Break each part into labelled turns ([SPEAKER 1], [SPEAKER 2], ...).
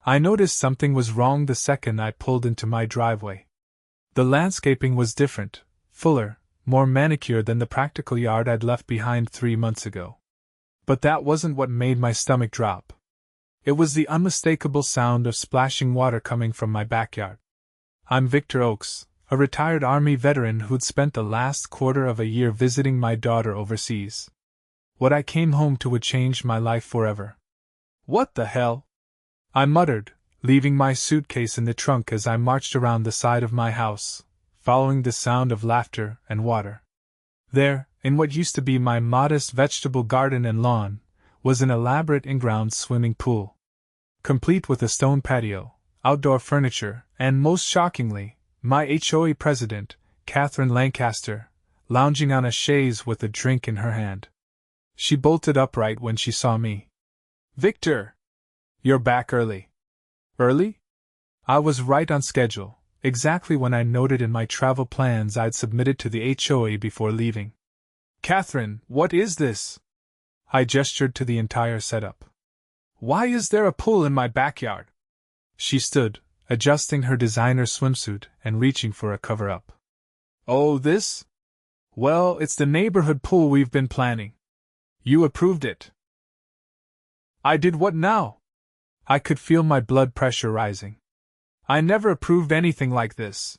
[SPEAKER 1] I noticed something was wrong the second I pulled into my driveway. The landscaping was different, fuller, more manicured than the practical yard I'd left behind 3 months ago. But that wasn't what made my stomach drop. It was the unmistakable sound of splashing water coming from my backyard. I'm Victor Oakes, a retired Army veteran who'd spent the last quarter of a year visiting my daughter overseas. What I came home to would change my life forever. What the hell? I muttered, leaving my suitcase in the trunk as I marched around the side of my house, following the sound of laughter and water. There, in what used to be my modest vegetable garden and lawn, was an elaborate in-ground swimming pool. Complete with a stone patio, outdoor furniture, and most shockingly, my HOA president, Catherine Lancaster, lounging on a chaise with a drink in her hand. She bolted upright when she saw me. "Victor! You're back early." Early? I was right on schedule, exactly when I noted in my travel plans I'd submitted to the HOA before leaving. "Catherine, what is this?" I gestured to the entire setup. "Why is there a pool in my backyard?" She stood, adjusting her designer swimsuit and reaching for a cover-up. "Oh, this? Well, it's the neighborhood pool we've been planning. You approved it." "I did what now?" I could feel my blood pressure rising. "I never approved anything like this."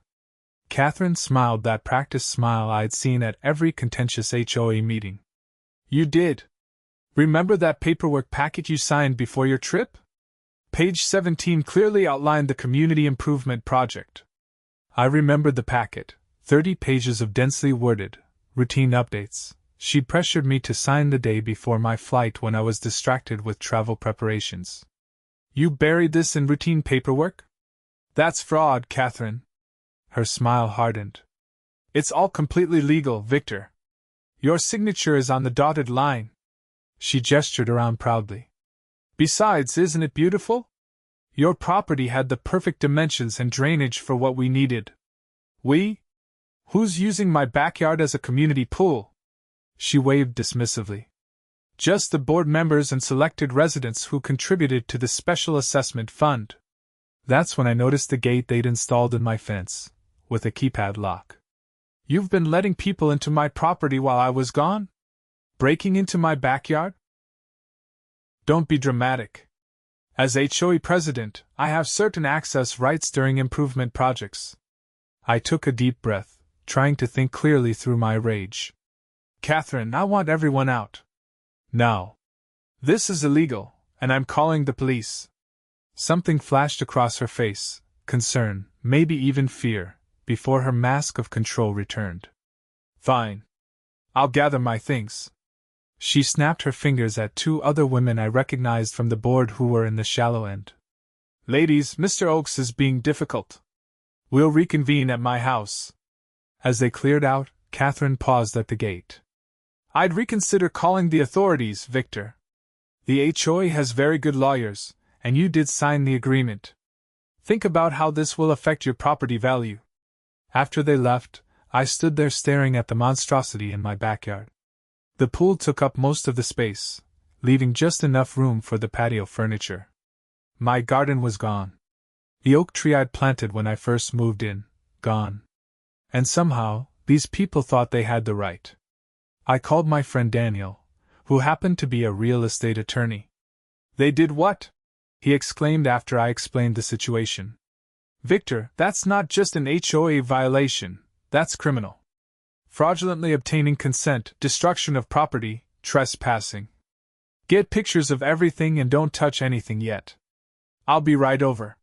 [SPEAKER 1] Catherine smiled that practiced smile I'd seen at every contentious HOA meeting. "You did. Remember that paperwork packet you signed before your trip? Page 17 clearly outlined the community improvement project." I remembered the packet, 30 pages of densely worded, routine updates. She'd pressured me to sign the day before my flight when I was distracted with travel preparations. "You buried this in routine paperwork?" "That's fraud, Catherine." Her smile hardened. "It's all completely legal, Victor. Your signature is on the dotted line." She gestured around proudly. "Besides, isn't it beautiful? Your property had the perfect dimensions and drainage for what we needed." "We? Who's using my backyard as a community pool?" She waved dismissively. "Just the board members and selected residents who contributed to the Special Assessment Fund." That's when I noticed the gate they'd installed in my fence, with a keypad lock. "You've been letting people into my property while I was gone? Breaking into my backyard?" "Don't be dramatic. As HOA president, I have certain access rights during improvement projects." I took a deep breath, trying to think clearly through my rage. "Catherine, I want everyone out. Now. This is illegal, and I'm calling the police." Something flashed across her face, concern, maybe even fear, before her mask of control returned. "Fine. I'll gather my things." She snapped her fingers at 2 other women I recognized from the board who were in the shallow end. "Ladies, Mr. Oakes is being difficult. We'll reconvene at my house." As they cleared out, Catherine paused at the gate. "I'd reconsider calling the authorities, Victor. The HOA has very good lawyers, and you did sign the agreement. Think about how this will affect your property value." After they left, I stood there staring at the monstrosity in my backyard. The pool took up most of the space, leaving just enough room for the patio furniture. My garden was gone. The oak tree I'd planted when I first moved in, gone. And somehow, these people thought they had the right. I called my friend Daniel, who happened to be a real estate attorney. "They did what?" he exclaimed after I explained the situation. "Victor, that's not just an HOA violation, that's criminal. Fraudulently obtaining consent, destruction of property, trespassing. Get pictures of everything and don't touch anything yet. I'll be right over."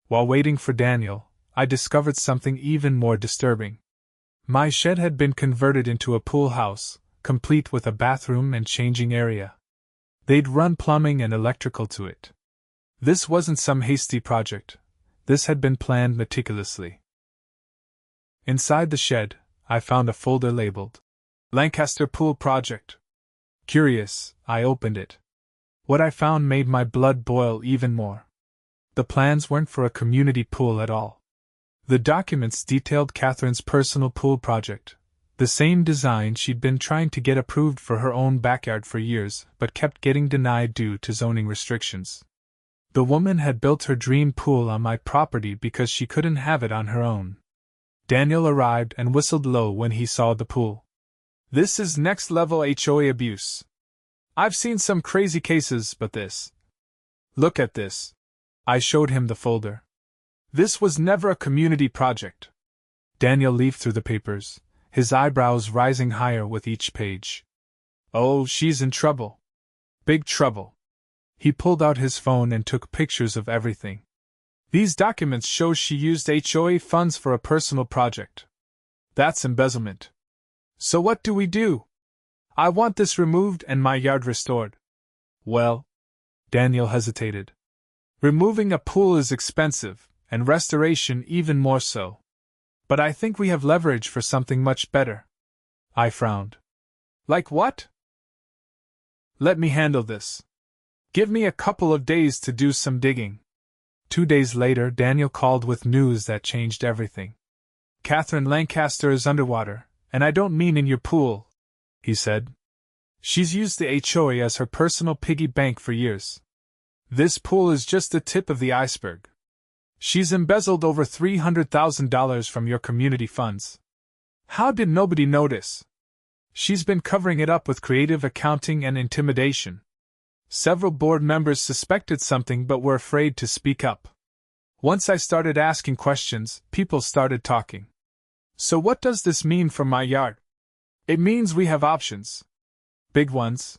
[SPEAKER 1] While waiting for Daniel, I discovered something even more disturbing. My shed had been converted into a pool house, complete with a bathroom and changing area. They'd run plumbing and electrical to it. This wasn't some hasty project. This had been planned meticulously. Inside the shed, I found a folder labeled Lancaster Pool Project. Curious, I opened it. What I found made my blood boil even more. The plans weren't for a community pool at all. The documents detailed Catherine's personal pool project, the same design she'd been trying to get approved for her own backyard for years but kept getting denied due to zoning restrictions. The woman had built her dream pool on my property because she couldn't have it on her own. Daniel arrived and whistled low when he saw the pool. This is next-level HOA abuse. I've seen some crazy cases, but this. Look at this. I showed him the folder. This was never a community project. Daniel leafed through the papers, his eyebrows rising higher with each page. Oh, she's in trouble. Big trouble. He pulled out his phone and took pictures of everything. These documents show she used HOA funds for a personal project. That's embezzlement. So what do we do? I want this removed and my yard restored. Well, Daniel hesitated. Removing a pool is expensive, and restoration even more so. But I think we have leverage for something much better. I frowned. Like what? Let me handle this. Give me a couple of days to do some digging. 2 days later, Daniel called with news that changed everything. Catherine Lancaster is underwater, and I don't mean in your pool, he said. She's used the HOA as her personal piggy bank for years. This pool is just the tip of the iceberg. She's embezzled over $300,000 from your community funds. How did nobody notice? She's been covering it up with creative accounting and intimidation. Several board members suspected something but were afraid to speak up. Once I started asking questions, people started talking. So what does this mean for my yard? It means we have options. Big ones.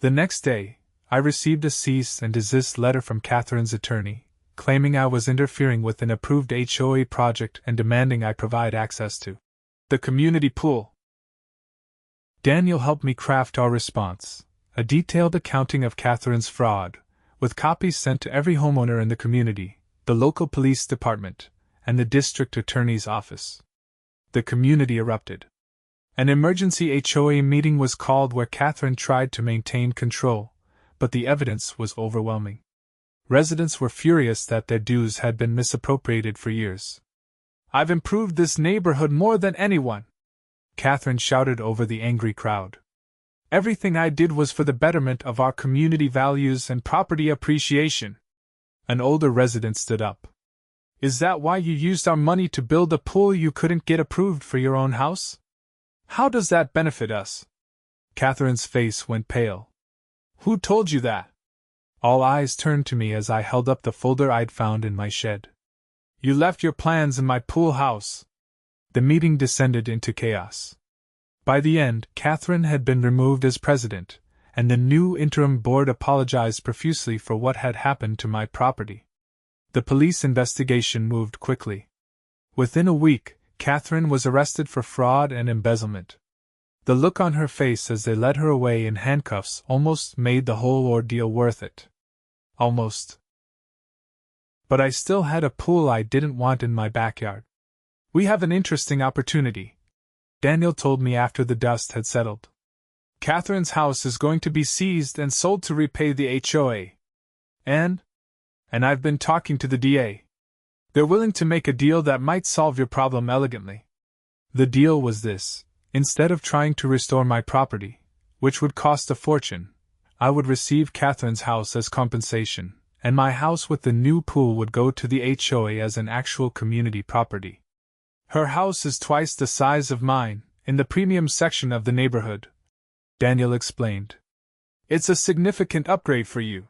[SPEAKER 1] The next day, I received a cease and desist letter from Catherine's attorney, claiming I was interfering with an approved HOA project and demanding I provide access to the community pool. Daniel helped me craft our response, a detailed accounting of Catherine's fraud, with copies sent to every homeowner in the community, the local police department, and the district attorney's office. The community erupted. An emergency HOA meeting was called where Catherine tried to maintain control, but the evidence was overwhelming. Residents were furious that their dues had been misappropriated for years. I've improved this neighborhood more than anyone, Catherine shouted over the angry crowd. Everything I did was for the betterment of our community values and property appreciation. An older resident stood up. Is that why you used our money to build a pool you couldn't get approved for your own house? How does that benefit us? Catherine's face went pale. Who told you that? All eyes turned to me as I held up the folder I'd found in my shed. You left your plans in my pool house. The meeting descended into chaos. By the end, Catherine had been removed as president, and the new interim board apologized profusely for what had happened to my property. The police investigation moved quickly. Within a week, Catherine was arrested for fraud and embezzlement. The look on her face as they led her away in handcuffs almost made the whole ordeal worth it. Almost. But I still had a pool I didn't want in my backyard. We have an interesting opportunity, Daniel told me after the dust had settled. Catherine's house is going to be seized and sold to repay the HOA. And I've been talking to the DA. They're willing to make a deal that might solve your problem elegantly. The deal was this: instead of trying to restore my property, which would cost a fortune, I would receive Catherine's house as compensation, and my house with the new pool would go to the HOA as an actual community property. Her house is twice the size of mine, in the premium section of the neighborhood, Daniel explained. It's a significant upgrade for you.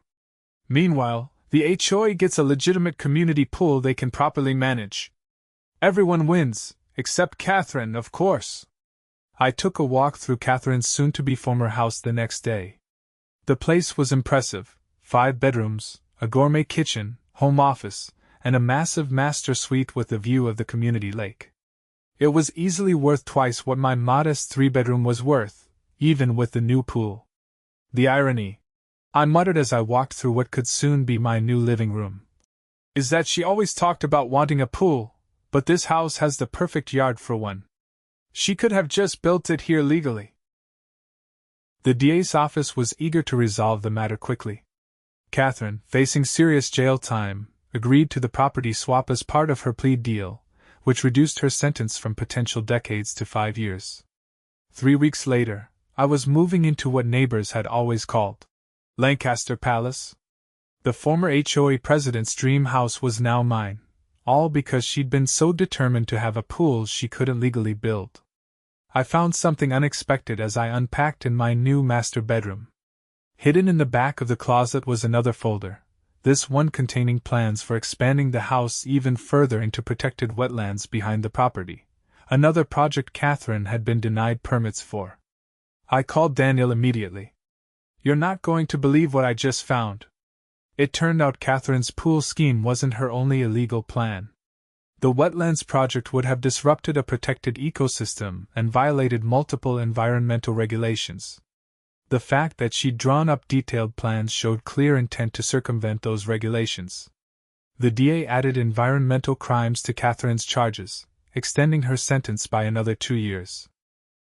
[SPEAKER 1] Meanwhile, the HOA gets a legitimate community pool they can properly manage. Everyone wins, except Catherine, of course. I took a walk through Catherine's soon-to-be former house the next day. The place was impressive: 5 bedrooms, a gourmet kitchen, home office, and a massive master suite with a view of the community lake. It was easily worth twice what my modest 3-bedroom was worth, even with the new pool. The irony, I muttered as I walked through what could soon be my new living room, is that she always talked about wanting a pool, but this house has the perfect yard for one. She could have just built it here legally. The DA's office was eager to resolve the matter quickly. Catherine, facing serious jail time, agreed to the property swap as part of her plea deal, which reduced her sentence from potential decades to 5 years. 3 weeks later, I was moving into what neighbors had always called Lancaster Palace. The former HOA president's dream house was now mine, all because she'd been so determined to have a pool she couldn't legally build. I found something unexpected as I unpacked in my new master bedroom. Hidden in the back of the closet was another folder, this one containing plans for expanding the house even further into protected wetlands behind the property, another project Catherine had been denied permits for. I called Daniel immediately. "You're not going to believe what I just found." It turned out Catherine's pool scheme wasn't her only illegal plan. The wetlands project would have disrupted a protected ecosystem and violated multiple environmental regulations. The fact that she'd drawn up detailed plans showed clear intent to circumvent those regulations. The DA added environmental crimes to Catherine's charges, extending her sentence by another 2 years.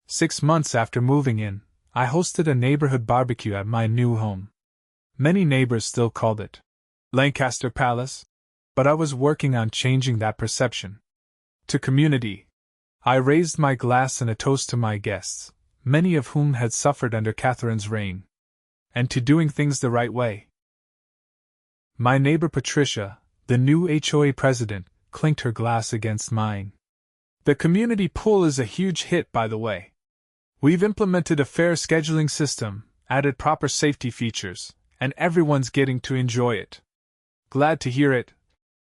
[SPEAKER 1] 6 months after moving in, I hosted a neighborhood barbecue at my new home. Many neighbors still called it Lancaster Palace, but I was working on changing that perception. To community, I raised my glass in a toast to my guests, many of whom had suffered under Catherine's reign, and to doing things the right way. My neighbor Patricia, the new HOA president, clinked her glass against mine. "The community pool is a huge hit, by the way. We've implemented a fair scheduling system, added proper safety features, and everyone's getting to enjoy it." "Glad to hear it,"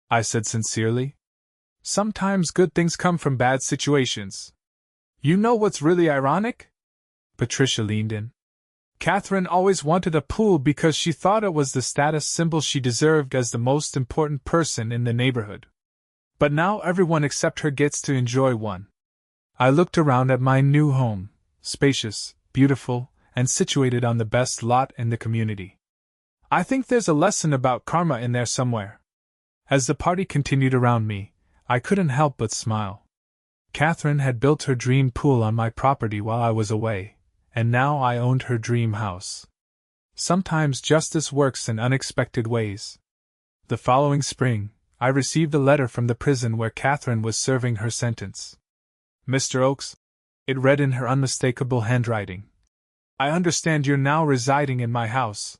[SPEAKER 1] I said sincerely. "Sometimes good things come from bad situations. You know what's really ironic?" Patricia leaned in. "Catherine always wanted a pool because she thought it was the status symbol she deserved as the most important person in the neighborhood. But now everyone except her gets to enjoy one." I looked around at my new home, spacious, beautiful, and situated on the best lot in the community. I think there's a lesson about karma in there somewhere. As the party continued around me, I couldn't help but smile. Catherine had built her dream pool on my property while I was away, and now I owned her dream house. Sometimes justice works in unexpected ways. The following spring, I received a letter from the prison where Catherine was serving her sentence. "Mr. Oakes," it read in her unmistakable handwriting, "I understand you're now residing in my house.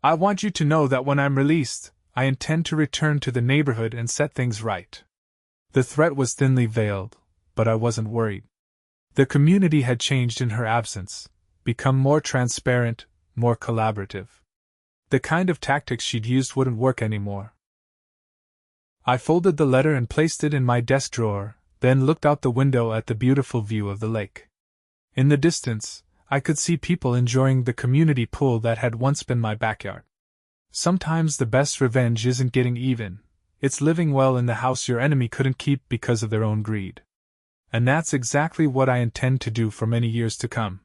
[SPEAKER 1] I want you to know that when I'm released, I intend to return to the neighborhood and set things right." The threat was thinly veiled, but I wasn't worried. The community had changed in her absence, become more transparent, more collaborative. The kind of tactics she'd used wouldn't work anymore. I folded the letter and placed it in my desk drawer, then looked out the window at the beautiful view of the lake. In the distance, I could see people enjoying the community pool that had once been my backyard. Sometimes the best revenge isn't getting even, it's living well in the house your enemy couldn't keep because of their own greed. And that's exactly what I intend to do for many years to come.